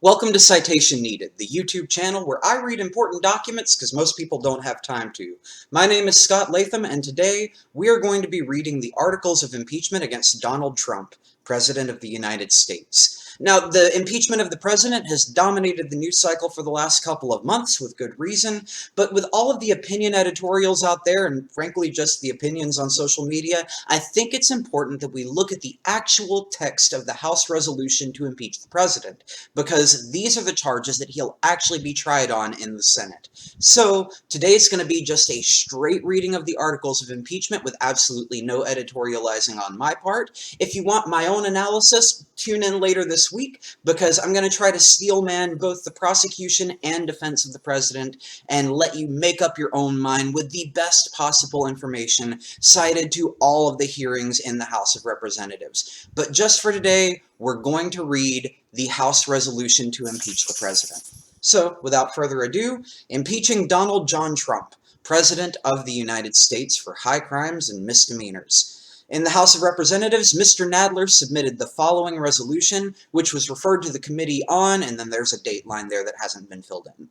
Welcome to Citation Needed, the YouTube channel where I read important documents because most people don't have time to. My name is Scott Latham, and today we are going to be reading the Articles of Impeachment against Donald Trump, President of the United States. Now, the impeachment of the president has dominated the news cycle for the last couple of months, with good reason, but with all of the opinion editorials out there, and frankly just the opinions on social media, I think it's important that we look at the actual text of the House resolution to impeach the president, because these are the charges that he'll actually be tried on in the Senate. So today's going to be just a straight reading of the Articles of Impeachment with absolutely no editorializing on my part. If you want my own analysis, tune in later this week, because I'm going to try to steelman both the prosecution and defense of the president and let you make up your own mind with the best possible information cited to all of the hearings in the House of Representatives. But just for today, we're going to read the House resolution to impeach the president. So, without further ado, impeaching Donald John Trump, President of the United States, for high crimes and misdemeanors. In the House of Representatives, Mr. Nadler submitted the following resolution, which was referred to the committee on, and then there's a date line there that hasn't been filled in.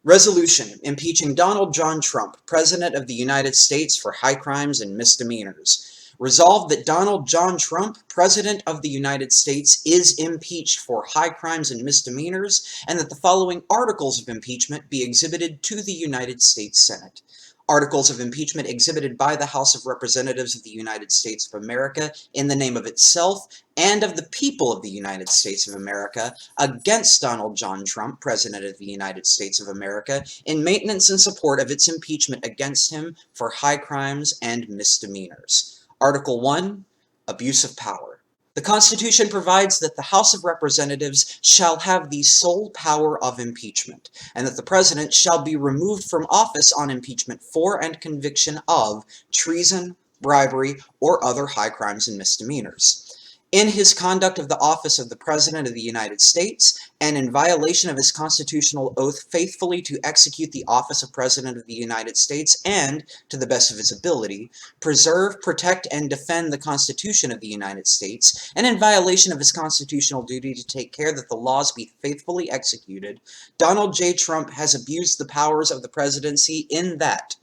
Resolution impeaching Donald John Trump, President of the United States, for high crimes and misdemeanors. Resolved that Donald John Trump, President of the United States, is impeached for high crimes and misdemeanors, and that the following articles of impeachment be exhibited to the United States Senate. Articles of impeachment exhibited by the House of Representatives of the United States of America in the name of itself and of the people of the United States of America against Donald John Trump, President of the United States of America, in maintenance and support of its impeachment against him for high crimes and misdemeanors. Article 1, Abuse of Power. The Constitution provides that the House of Representatives shall have the sole power of impeachment, and that the President shall be removed from office on impeachment for and conviction of treason, bribery, or other high crimes and misdemeanors. In his conduct of the office of the President of the United States, and in violation of his constitutional oath faithfully to execute the office of President of the United States and, to the best of his ability, preserve, protect, and defend the Constitution of the United States, and in violation of his constitutional duty to take care that the laws be faithfully executed, Donald J. Trump has abused the powers of the presidency in that,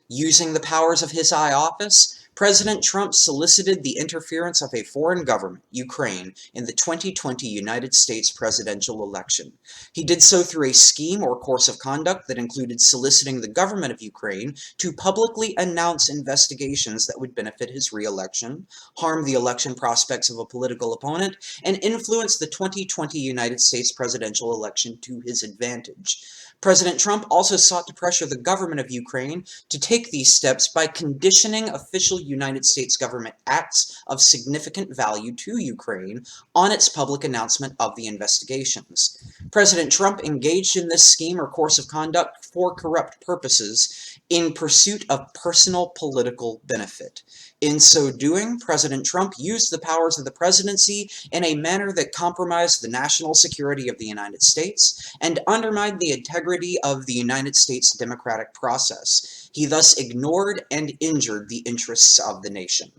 using the powers of his high office, President Trump solicited the interference of a foreign government, Ukraine, in the 2020 United States presidential election. He did so through a scheme or course of conduct that included soliciting the government of Ukraine to publicly announce investigations that would benefit his re-election, harm the election prospects of a political opponent, and influence the 2020 United States presidential election to his advantage. President Trump also sought to pressure the government of Ukraine to take these steps by conditioning official United States government acts of significant value to Ukraine on its public announcement of the investigations. President Trump engaged in this scheme or course of conduct for corrupt purposes in pursuit of personal political benefit. In so doing, President Trump used the powers of the presidency in a manner that compromised the national security of the United States and undermined the integrity of the United States democratic process. He thus ignored and injured the interests of the nation.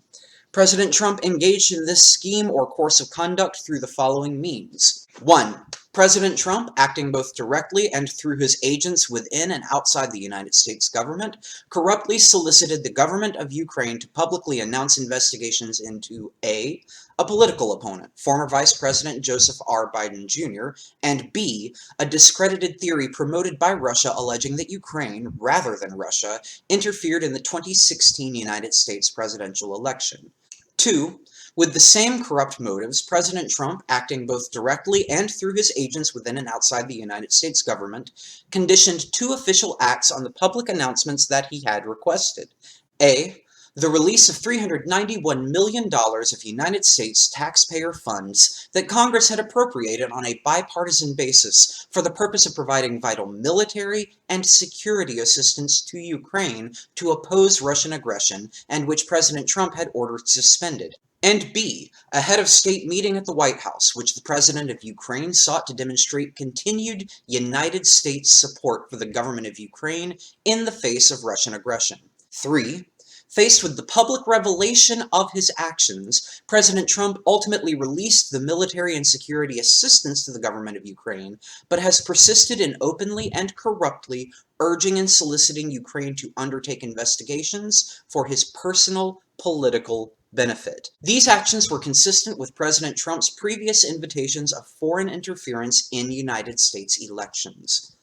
President Trump engaged in this scheme or course of conduct through the following means. 1. President Trump, acting both directly and through his agents within and outside the United States government, corruptly solicited the government of Ukraine to publicly announce investigations into A political opponent, former Vice President Joseph R. Biden Jr., and B, a discredited theory promoted by Russia alleging that Ukraine, rather than Russia, interfered in the 2016 United States presidential election. 2. With the same corrupt motives, President Trump, acting both directly and through his agents within and outside the United States government, conditioned 2 official acts on the public announcements that he had requested. A. The release of $391 million of United States taxpayer funds that Congress had appropriated on a bipartisan basis for the purpose of providing vital military and security assistance to Ukraine to oppose Russian aggression, and which President Trump had ordered suspended. And B, a head of state meeting at the White House, which the President of Ukraine sought to demonstrate continued United States support for the government of Ukraine in the face of Russian aggression. 3. Faced with the public revelation of his actions, President Trump ultimately released the military and security assistance to the government of Ukraine, but has persisted in openly and corruptly urging and soliciting Ukraine to undertake investigations for his personal political benefit. These actions were consistent with President Trump's previous invitations of foreign interference in United States elections.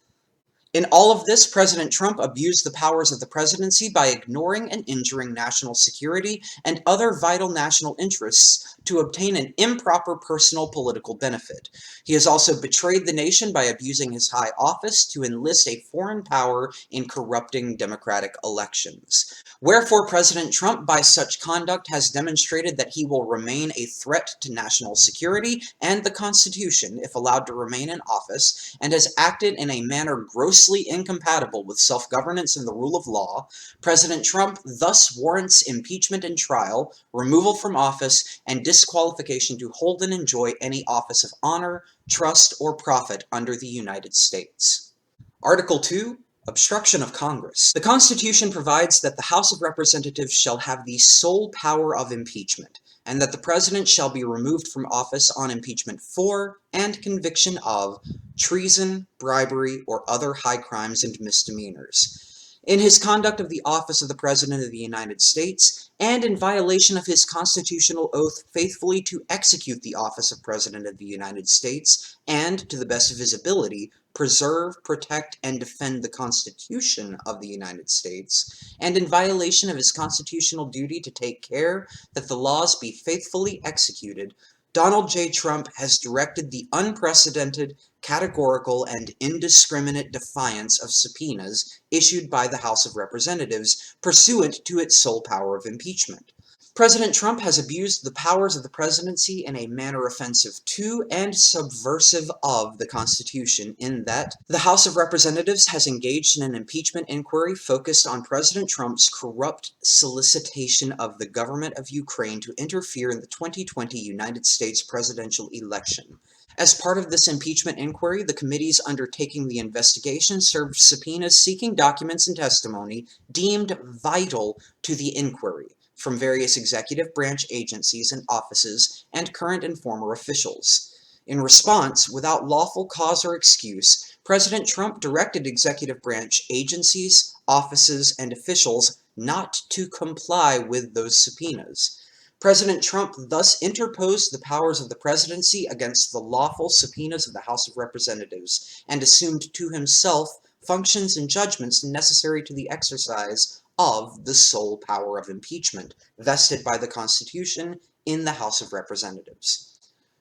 In all of this, President Trump abused the powers of the presidency by ignoring and injuring national security and other vital national interests to obtain an improper personal political benefit. He has also betrayed the nation by abusing his high office to enlist a foreign power in corrupting democratic elections. Wherefore, President Trump, by such conduct, has demonstrated that he will remain a threat to national security and the Constitution if allowed to remain in office, and has acted in a manner grossly incompatible with self-governance and the rule of law. President Trump thus warrants impeachment and trial, removal from office, and disqualification to hold and enjoy any office of honor, trust, or profit under the United States. Article 2. Obstruction of Congress. The Constitution provides that the House of Representatives shall have the sole power of impeachment, and that the President shall be removed from office on impeachment for, and conviction of, treason, bribery, or other high crimes and misdemeanors. In his conduct of the office of the President of the United States, and in violation of his constitutional oath faithfully to execute the office of President of the United States, and, to the best of his ability, preserve, protect, and defend the Constitution of the United States, and in violation of his constitutional duty to take care that the laws be faithfully executed, Donald J. Trump has directed the unprecedented, categorical, and indiscriminate defiance of subpoenas issued by the House of Representatives pursuant to its sole power of impeachment. President Trump has abused the powers of the presidency in a manner offensive to and subversive of the Constitution in that the House of Representatives has engaged in an impeachment inquiry focused on President Trump's corrupt solicitation of the government of Ukraine to interfere in the 2020 United States presidential election. As part of this impeachment inquiry, the committees undertaking the investigation served subpoenas seeking documents and testimony deemed vital to the inquiry from various executive branch agencies and offices and current and former officials. In response, without lawful cause or excuse, President Trump directed executive branch agencies, offices, and officials not to comply with those subpoenas. President Trump thus interposed the powers of the presidency against the lawful subpoenas of the House of Representatives, and assumed to himself functions and judgments necessary to the exercise of the sole power of impeachment, vested by the Constitution in the House of Representatives.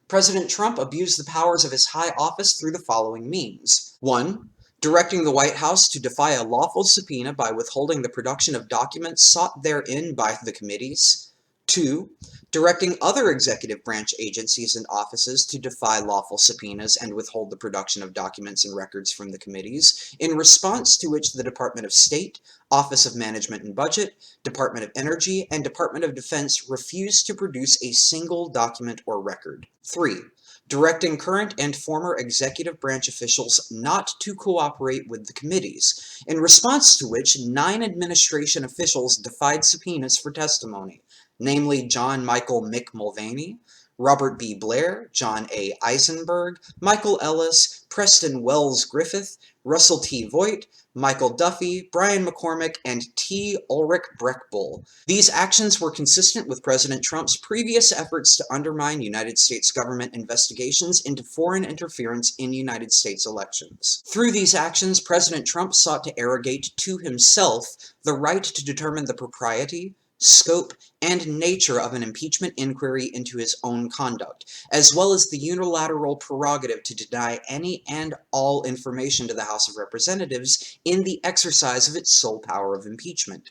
President Trump abused the powers of his high office through the following means. 1. Directing the White House to defy a lawful subpoena by withholding the production of documents sought therein by the committees. 2. Directing other executive branch agencies and offices to defy lawful subpoenas and withhold the production of documents and records from the committees, in response to which the Department of State, Office of Management and Budget, Department of Energy, and Department of Defense refused to produce a single document or record. 3. Directing current and former executive branch officials not to cooperate with the committees, in response to which 9 administration officials defied subpoenas for testimony, namely John Michael Mick Mulvaney, Robert B. Blair, John A. Eisenberg, Michael Ellis, Preston Wells Griffith, Russell T. Voigt, Michael Duffy, Brian McCormick, and T. Ulrich Breckbull. These actions were consistent with President Trump's previous efforts to undermine United States government investigations into foreign interference in United States elections. Through these actions, President Trump sought to arrogate to himself the right to determine the propriety, scope, and nature of an impeachment inquiry into his own conduct, as well as the unilateral prerogative to deny any and all information to the House of Representatives in the exercise of its sole power of impeachment.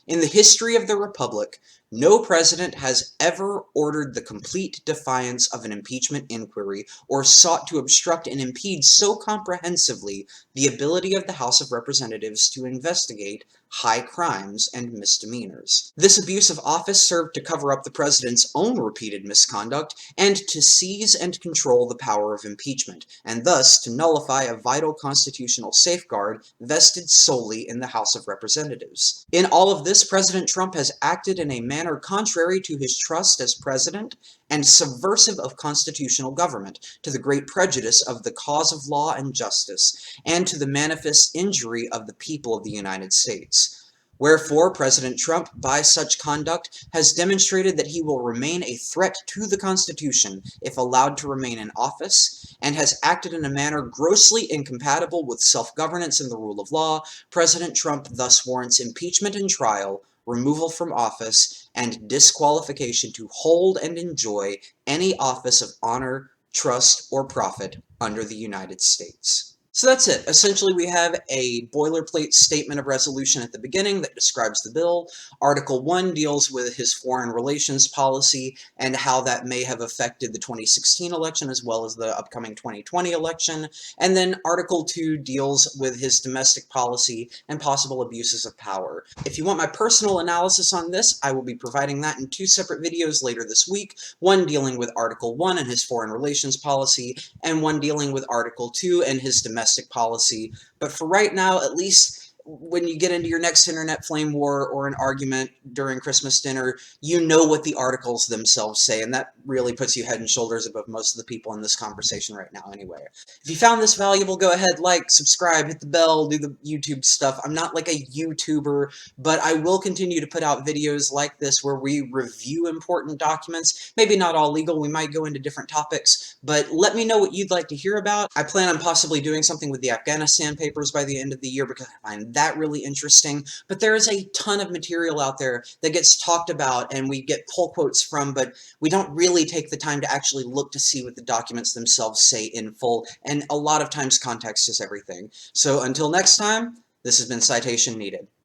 In the history of the Republic, No president has ever ordered the complete defiance of an impeachment inquiry or sought to obstruct and impede so comprehensively the ability of the House of Representatives to investigate high crimes and misdemeanors. This abuse of office served to cover up the president's own repeated misconduct and to seize and control the power of impeachment, and thus to nullify a vital constitutional safeguard vested solely in the House of Representatives. In all of this, President Trump has acted in a manner contrary to his trust as president and subversive of constitutional government, to the great prejudice of the cause of law and justice, and to the manifest injury of the people of the United States. Wherefore, President Trump, by such conduct, has demonstrated that he will remain a threat to the Constitution if allowed to remain in office, and has acted in a manner grossly incompatible with self-governance and the rule of law. President Trump thus warrants impeachment and trial, removal from office, and disqualification to hold and enjoy any office of honor, trust, or profit under the United States. So that's it. Essentially, we have a boilerplate statement of resolution at the beginning that describes the bill. Article 1 deals with his foreign relations policy and how that may have affected the 2016 election as well as the upcoming 2020 election. And then Article 2 deals with his domestic policy and possible abuses of power. If you want my personal analysis on this, I will be providing that in 2 separate videos later this week, one dealing with Article 1 and his foreign relations policy, and one dealing with Article 2 and his domestic policy. But for right now, at least when you get into your next internet flame war or an argument during Christmas dinner, you know what the articles themselves say, and that really puts you head and shoulders above most of the people in this conversation right now anyway. If you found this valuable, go ahead, like, subscribe, hit the bell, do the YouTube stuff. I'm not like a YouTuber, but I will continue to put out videos like this where we review important documents. Maybe not all legal, we might go into different topics, but let me know what you'd like to hear about. I plan on possibly doing something with the Afghanistan papers by the end of the year because I find that really interesting, but there is a ton of material out there that gets talked about and we get pull quotes from, but we don't really take the time to actually look to see what the documents themselves say in full, and a lot of times context is everything. So until next time, this has been Citation Needed.